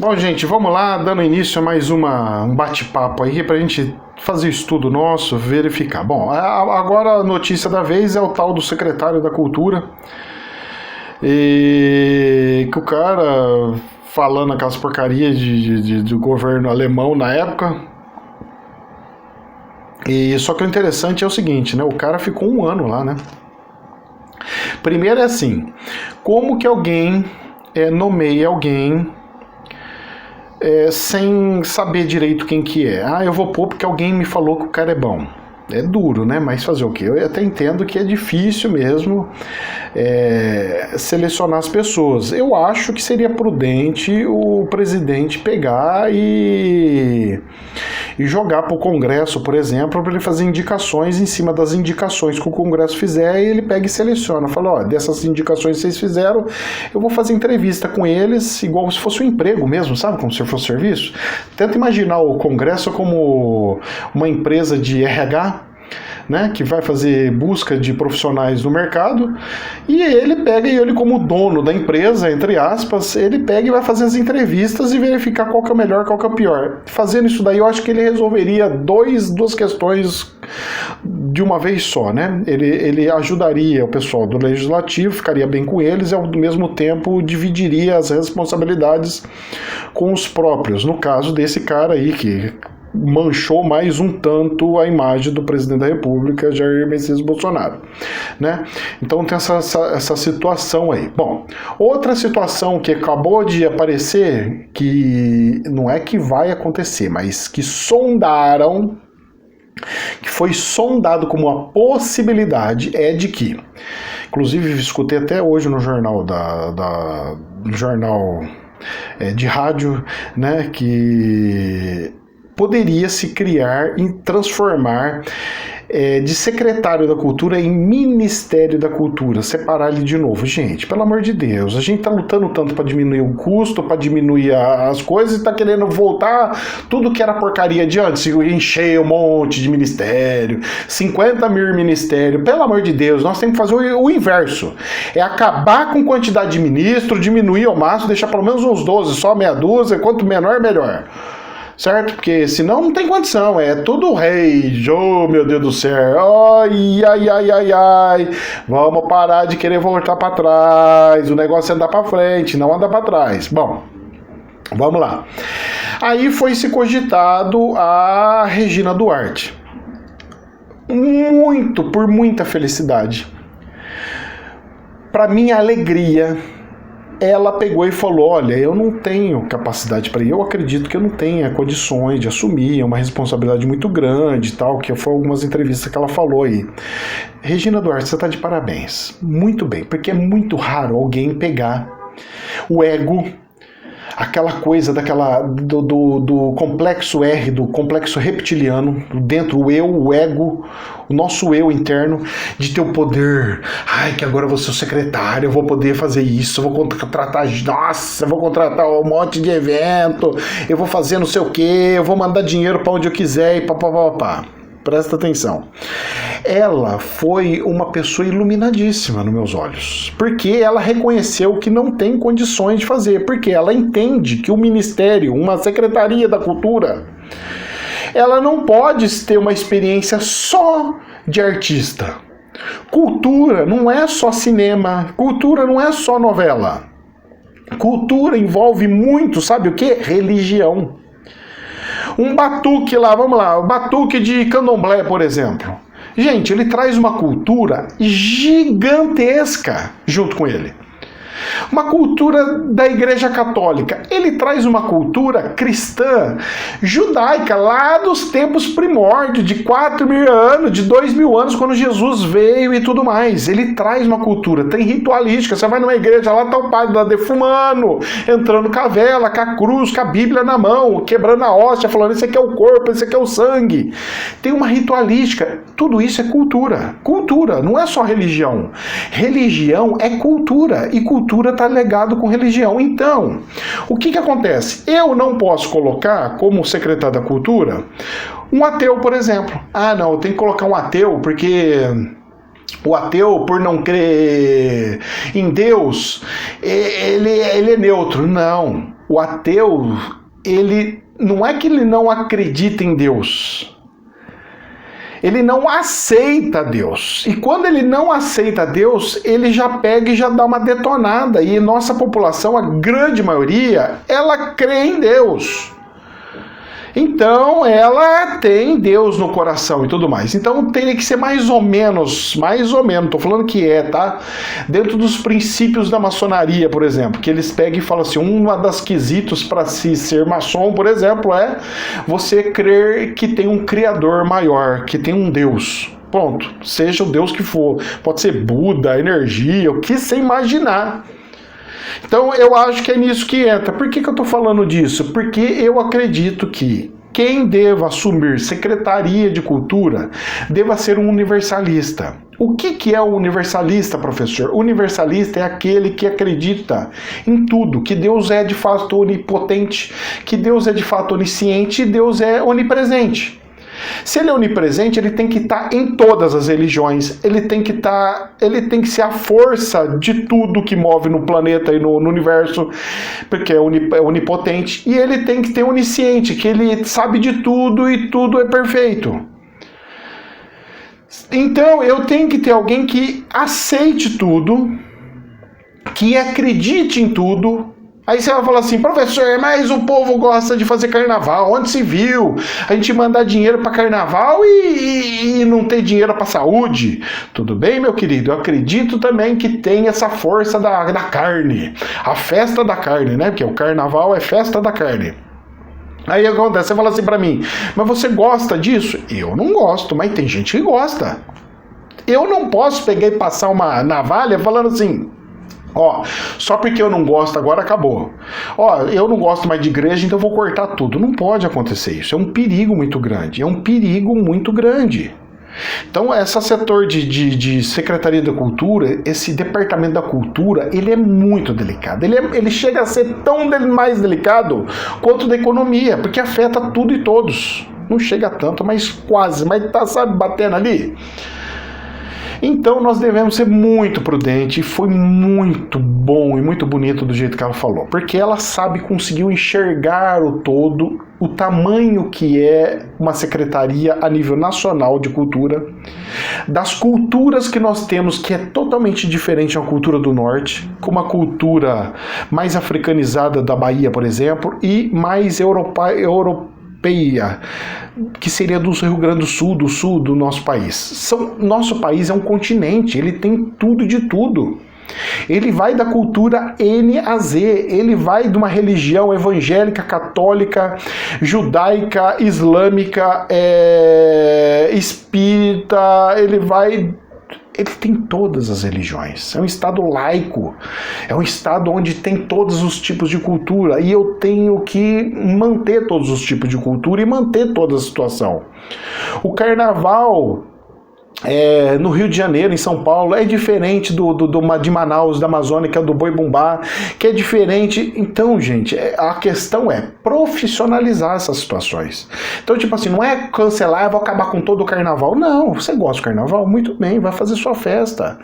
Bom, gente, vamos lá, dando início a mais um bate-papo aí pra gente fazer estudo nosso, verificar. Bom, agora a notícia da vez é o tal do secretário da Cultura, e que o cara falando aquelas porcarias do governo alemão na época. E só que o interessante é o seguinte, né? O cara ficou 1 ano lá, né? Primeiro é assim, como que alguém nomeia alguém sem saber direito quem que é? Ah, eu vou pôr porque alguém me falou que o cara é bom. É duro, né? Mas fazer o quê? Eu até entendo que é difícil mesmo selecionar as pessoas. Eu acho que seria prudente o presidente pegar e jogar para o Congresso, por exemplo, para ele fazer indicações em cima das indicações que o Congresso fizer, e ele pega e seleciona. Fala, ó, dessas indicações que vocês fizeram, eu vou fazer entrevista com eles, igual se fosse um emprego mesmo, sabe? Como se fosse serviço. Tenta imaginar o Congresso como uma empresa de RH, né, que vai fazer busca de profissionais no mercado, e ele pega, e ele como dono da empresa, entre aspas, ele pega e vai fazer as entrevistas e verificar qual que é o melhor, qual que é o pior. Fazendo isso daí, eu acho que ele resolveria duas questões de uma vez só, né? Ele ajudaria o pessoal do legislativo, ficaria bem com eles, e ao mesmo tempo dividiria as responsabilidades com os próprios, no caso desse cara aí que manchou mais um tanto a imagem do presidente da República, Jair Messias Bolsonaro, né? Então tem essa situação aí. Bom, outra situação que acabou de aparecer, que não é que vai acontecer, mas que foi sondado como uma possibilidade, é de que, inclusive escutei até hoje no jornal no jornal de rádio, né, que poderia se criar e transformar de secretário da Cultura em Ministério da Cultura, separar ele de novo. Gente, pelo amor de Deus, a gente tá lutando tanto para diminuir o custo, para diminuir as coisas, e tá querendo voltar tudo que era porcaria de antes, encher um monte de ministério, 50 mil ministérios. Pelo amor de Deus, nós temos que fazer o inverso, é acabar com quantidade de ministro, diminuir ao máximo, deixar pelo menos uns 12, só meia dúzia, quanto menor, melhor. Certo? Porque senão não tem condição, é tudo rei, oh meu Deus do céu, ai, vamos parar de querer voltar para trás, o negócio é andar para frente, não andar para trás. Bom, vamos lá. Aí foi se cogitado a Regina Duarte, por muita felicidade, para minha alegria. Ela pegou e falou, olha, eu não tenho capacidade para ir, eu acredito que eu não tenha condições de assumir, é uma responsabilidade muito grande e tal, que foi algumas entrevistas que ela falou aí. Regina Duarte, você está de parabéns, muito bem, porque é muito raro alguém pegar o ego, aquela coisa do complexo R, do complexo reptiliano, dentro o eu, o ego, o nosso eu interno, de ter o poder. Ai, que agora eu vou ser o secretário, eu vou poder fazer isso, eu vou contratar, nossa, eu vou contratar um monte de evento, eu vou fazer não sei o que, eu vou mandar dinheiro para onde eu quiser e papapá. Presta atenção. Ela foi uma pessoa iluminadíssima nos meus olhos, porque ela reconheceu que não tem condições de fazer, porque ela entende que o ministério, uma secretaria da cultura, ela não pode ter uma experiência só de artista. Cultura não é só cinema, cultura não é só novela. Cultura envolve muito, sabe o que? Religião. Um batuque lá, vamos lá, o batuque de candomblé, por exemplo. Gente, ele traz uma cultura gigantesca junto com ele. Uma cultura da Igreja Católica. Ele traz uma cultura cristã, judaica, lá dos tempos primórdios, de 4.000 anos, de 2.000 anos, quando Jesus veio e tudo mais. Ele traz uma cultura, tem ritualística. Você vai numa igreja, lá tá o padre lá defumando, entrando com a vela, com a cruz, com a Bíblia na mão, quebrando a hóstia, falando, esse aqui é o corpo, esse aqui é o sangue. Tem uma ritualística. Tudo isso é cultura. Cultura, não é só religião. Religião é cultura, e cultura está ligado com religião. Então, o que acontece? Eu não posso colocar como secretário da Cultura um ateu, por exemplo. Ah, não, eu tenho que colocar um ateu porque o ateu, por não crer em Deus, ele é neutro. Não. o ateu, ele não é que ele não acredita em Deus. Ele não aceita Deus. E quando ele não aceita Deus, ele já pega e já dá uma detonada. E nossa população, a grande maioria, ela crê em Deus. Então, ela tem Deus no coração e tudo mais. Então, tem que ser mais ou menos, tô falando que tá? Dentro dos princípios da maçonaria, por exemplo, que eles pegam e falam assim, uma das quesitos para se ser maçom, por exemplo, é você crer que tem um criador maior, que tem um Deus. Pronto, seja o Deus que for. Pode ser Buda, energia, o que você imaginar. Então, eu acho que é nisso que entra. Por que eu estou falando disso? Porque eu acredito que quem deva assumir Secretaria de Cultura deva ser um universalista. O que é o universalista, professor? O universalista é aquele que acredita em tudo, que Deus é de fato onipotente, que Deus é de fato onisciente e Deus é onipresente. Se ele é onipresente, ele tem que estar em todas as religiões, ele tem que ser a força de tudo que move no planeta e no universo, porque é onipotente, e ele tem que ter onisciente, que ele sabe de tudo e tudo é perfeito. Então eu tenho que ter alguém que aceite tudo, que acredite em tudo. Aí você vai falar assim, professor, mas o povo gosta de fazer carnaval, onde se viu? A gente mandar dinheiro para carnaval e não ter dinheiro para saúde. Tudo bem, meu querido? Eu acredito também que tem essa força da carne, a festa da carne, né? Porque o carnaval é festa da carne. Aí acontece, você fala assim para mim, mas você gosta disso? Eu não gosto, mas tem gente que gosta. Eu não posso pegar e passar uma navalha falando assim, só porque eu não gosto agora acabou. Eu não gosto mais de igreja, então vou cortar tudo. Não pode acontecer isso. É um perigo muito grande. Então, esse setor de Secretaria da Cultura, esse Departamento da Cultura, ele é muito delicado. Ele chega a ser tão mais delicado quanto da economia, porque afeta tudo e todos. Não chega tanto, mas quase. Mas tá, sabe, batendo ali. Então nós devemos ser muito prudentes, e foi muito bom e muito bonito do jeito que ela falou, porque ela conseguiu enxergar o todo, o tamanho que é uma secretaria a nível nacional de cultura, das culturas que nós temos, que é totalmente diferente da cultura do norte, com uma cultura mais africanizada da Bahia, por exemplo, e mais europeia, que seria do Rio Grande do sul do nosso país. Nosso país é um continente, ele tem tudo de tudo. Ele vai da cultura N a Z, ele vai de uma religião evangélica, católica, judaica, islâmica, espírita, ele tem todas as religiões. É um estado laico, é um estado onde tem todos os tipos de cultura, e eu tenho que manter todos os tipos de cultura e manter toda a situação. O carnaval no Rio de Janeiro, em São Paulo, é diferente de Manaus, da Amazônia, que é do Boi Bumbá, que é diferente. Então, gente, a questão é profissionalizar essas situações. Então, tipo assim, não é cancelar, eu vou acabar com todo o carnaval. Não, você gosta do carnaval? Muito bem, vai fazer sua festa.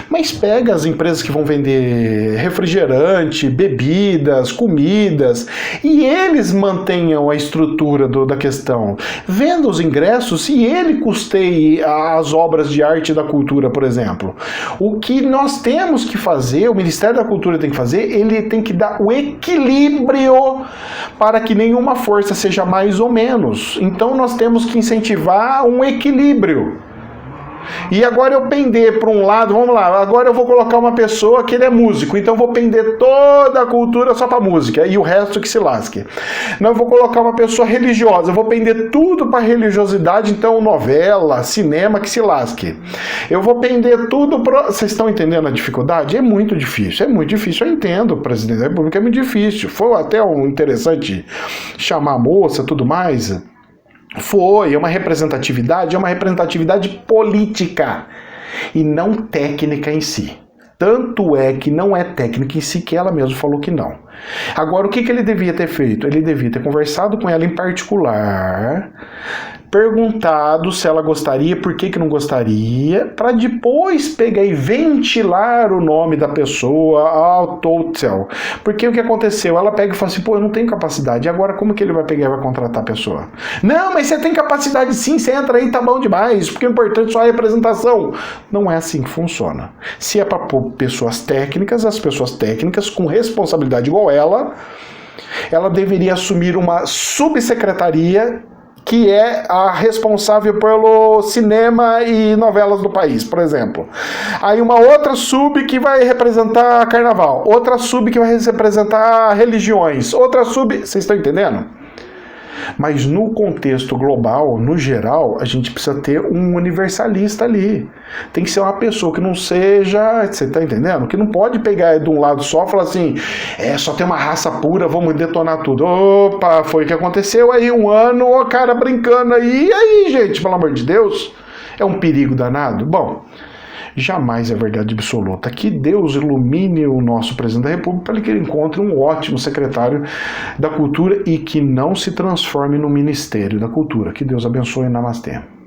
Mas pega as empresas que vão vender refrigerante, bebidas, comidas, e eles mantenham a estrutura da questão. Venda os ingressos e ele custeie as obras de arte e da cultura, por exemplo. O que nós temos que fazer, o Ministério da Cultura tem que fazer, ele tem que dar o equilíbrio para que nenhuma força seja mais ou menos. Então nós temos que incentivar um equilíbrio. E agora eu pender para um lado, vamos lá, agora eu vou colocar uma pessoa que ele é músico, então eu vou pender toda a cultura só para música, e o resto que se lasque. Não, eu vou colocar uma pessoa religiosa, eu vou pender tudo para religiosidade, então novela, cinema, que se lasque. Eu vou pender tudo para... Vocês estão entendendo a dificuldade? É muito difícil, eu entendo, presidente da República, é muito difícil. Foi até interessante chamar a moça, tudo mais... é uma representatividade política e não técnica em si. Tanto é que não é técnica em si, que ela mesma falou que não. Agora, o que ele devia ter feito? Ele devia ter conversado com ela em particular, perguntado se ela gostaria, por que não gostaria, para depois pegar e ventilar o nome da pessoa ao total. Porque o que aconteceu? Ela pega e fala assim, pô, eu não tenho capacidade, agora como que ele vai pegar e vai contratar a pessoa? Não, mas você tem capacidade sim, você entra aí, tá bom demais, porque o importante é só a representação. Não é assim que funciona. Se é para pessoas técnicas, as pessoas técnicas com responsabilidade igual ela deveria assumir uma subsecretaria que é a responsável pelo cinema e novelas do país, por exemplo. Aí uma outra sub que vai representar carnaval, outra sub que vai representar religiões, outra sub... Vocês estão entendendo? Mas no contexto global, no geral, a gente precisa ter um universalista ali. Tem que ser uma pessoa que não seja... Você tá entendendo? Que não pode pegar de um lado só e falar assim, só tem uma raça pura, vamos detonar tudo. Opa, foi o que aconteceu aí um ano, o cara brincando aí. E aí, gente, pelo amor de Deus? É um perigo danado? Bom... Jamais é verdade absoluta. Que Deus ilumine o nosso presidente da República para que ele encontre um ótimo secretário da Cultura e que não se transforme no Ministério da Cultura. Que Deus abençoe. Namastê.